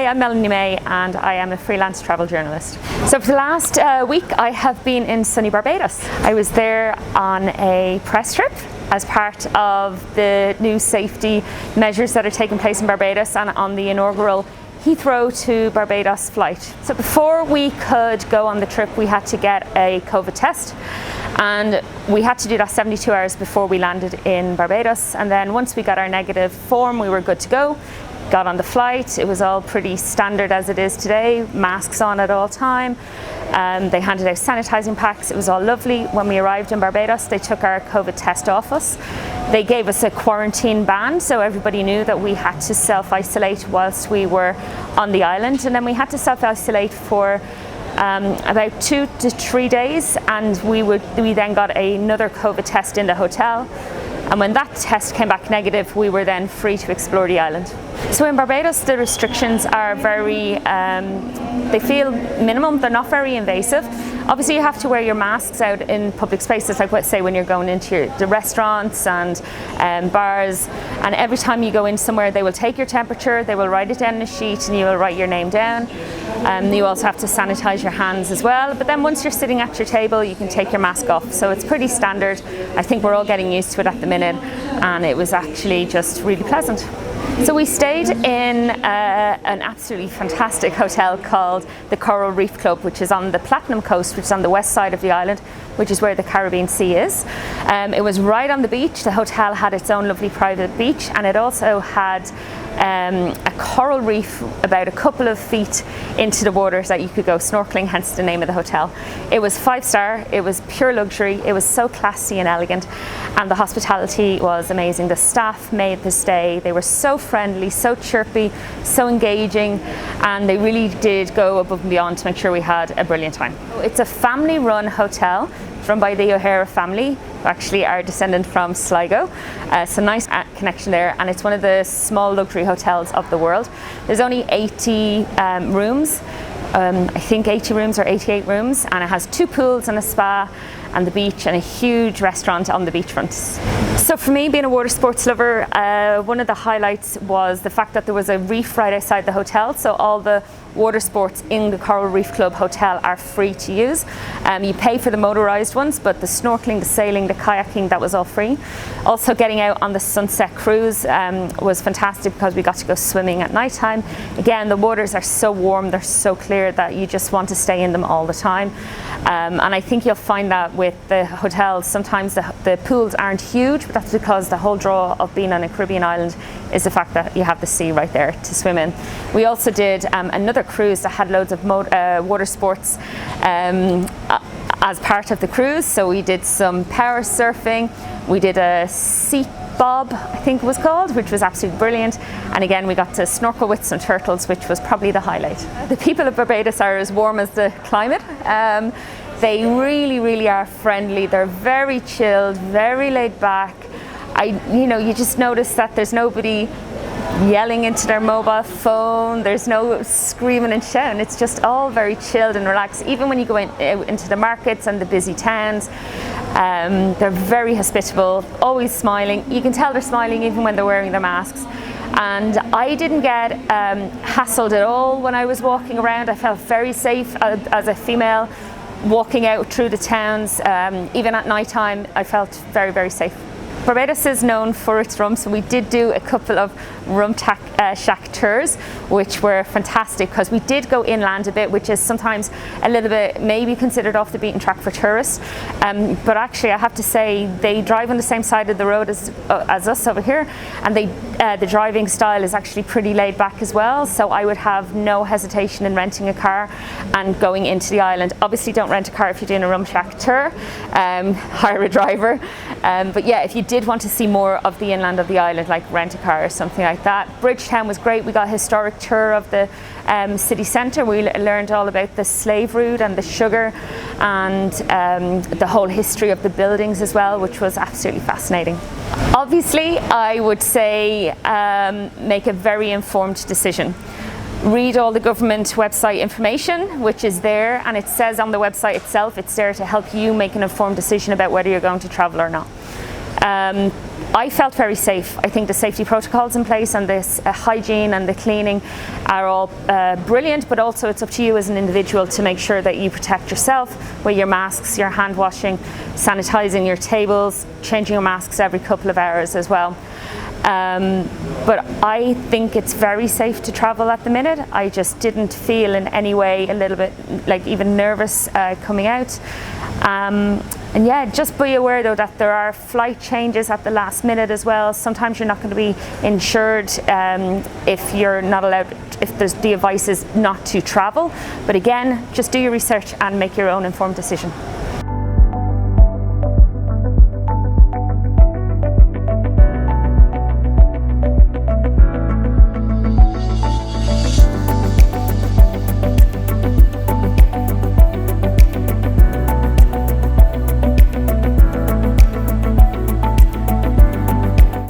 Hi, I'm Melanie May and I am a freelance travel journalist. So for the last week I have been in sunny Barbados. I was there on a press trip as part of the new safety measures that are taking place in Barbados and on the inaugural Heathrow to Barbados flight. So before we could go on the trip we had to get a COVID test, and we had to do that 72 hours before we landed in Barbados, and then once we got our negative form we were good to go. Got on the flight, it was all pretty standard as it is today, masks on at all time. They handed out sanitizing packs, it was all lovely. When we arrived in Barbados they took our COVID test off us. They gave us a quarantine ban, so everybody knew that we had to self-isolate whilst we were on the island, and then we had to self-isolate for about 2 to 3 days, and we then got another COVID test in the hotel. And when that test came back negative, we were then free to explore the island. So in Barbados, the restrictions are very, they feel minimum, they're not very invasive. Obviously you have to wear your masks out in public spaces, like let's say when you're going into the restaurants and bars, and every time you go in somewhere they will take your temperature, they will write it down in a sheet and you will write your name down. You also have to sanitize your hands as well, but then once you're sitting at your table you can take your mask off, so it's pretty standard. I think we're all getting used to it at the minute, and it was actually just really pleasant. So we stayed in an absolutely fantastic hotel called the Coral Reef Club, which is on the Platinum Coast, which is on the west side of the island, which is where the Caribbean Sea is. It was right on the beach. The hotel had its own lovely private beach, and it also had a coral reef about a couple of feet into the waters that you could go snorkeling, hence the name of the hotel. It was 5-star, it was pure luxury, it was so classy and elegant, and the hospitality was amazing. The staff made the stay, they were so friendly, so chirpy, so engaging, and they really did go above and beyond to make sure we had a brilliant time. It's a family-run hotel run by the O'Hara family, who actually are descendant from Sligo. So nice connection there, and it's one of the small luxury hotels of the world. There's only 80 rooms, I think 80 rooms or 88 rooms, and it has 2 pools and a spa and the beach and a huge restaurant on the beachfront. So for me, being a water sports lover, one of the highlights was the fact that there was a reef right outside the hotel, so all the water sports in the Coral Reef Club hotel are free to use. You pay for the motorised ones, but the snorkeling, the sailing, the kayaking, that was all free. Also getting out on the sunset cruise was fantastic because we got to go swimming at night time. Again, the waters are so warm, they're so clear that you just want to stay in them all the time. And I think you'll find that with the hotels, sometimes the pools aren't huge, but that's because the whole draw of being on a Caribbean island is the fact that you have the sea right there to swim in. We also did another cruise that had loads of water sports as part of the cruise. So we did some power surfing, we did a sea bob, I think it was called, which was absolutely brilliant, and again we got to snorkel with some turtles, which was probably the highlight. The people of Barbados are as warm as the climate. They really are friendly, they're very chilled, very laid back. You just notice that there's nobody yelling into their mobile phone, there's no screaming and shouting, it's just all very chilled and relaxed. Even when you go into the markets and the busy towns, they're very hospitable, always smiling. You can tell they're smiling even when they're wearing their masks. And I didn't get hassled at all when I was walking around. I felt very safe as a female walking out through the towns. Even at night time I felt very safe. Barbados is known for its rum, so we did do a couple of rum shack tours, which were fantastic because we did go inland a bit, which is sometimes a little bit maybe considered off the beaten track for tourists. But actually I have to say they drive on the same side of the road as us over here, and the driving style is actually pretty laid back as well, so I would have no hesitation in renting a car and going into the island. Obviously don't rent a car if you're doing a rum shack tour, hire a driver, but yeah, if you did want to see more of the inland of the island, like rent a car or something like that. Bridgetown was great. We got a historic tour of the city centre. We learned all about the slave route and the sugar and the whole history of the buildings as well, which was absolutely fascinating. Obviously I would say make a very informed decision. Read all the government website information, which is there, and it says on the website itself, it's there to help you make an informed decision about whether you're going to travel or not. I felt very safe. I think the safety protocols in place and this hygiene and the cleaning are all brilliant, but also it's up to you as an individual to make sure that you protect yourself with your masks, your hand washing, sanitizing your tables, changing your masks every couple of hours as well. But I think it's very safe to travel at the minute. I just didn't feel in any way a little bit like even nervous coming out. And yeah, just be aware though that there are flight changes at the last minute as well. Sometimes you're not going to be insured if you're not allowed, if the advice is not to travel. But again, just do your research and make your own informed decision.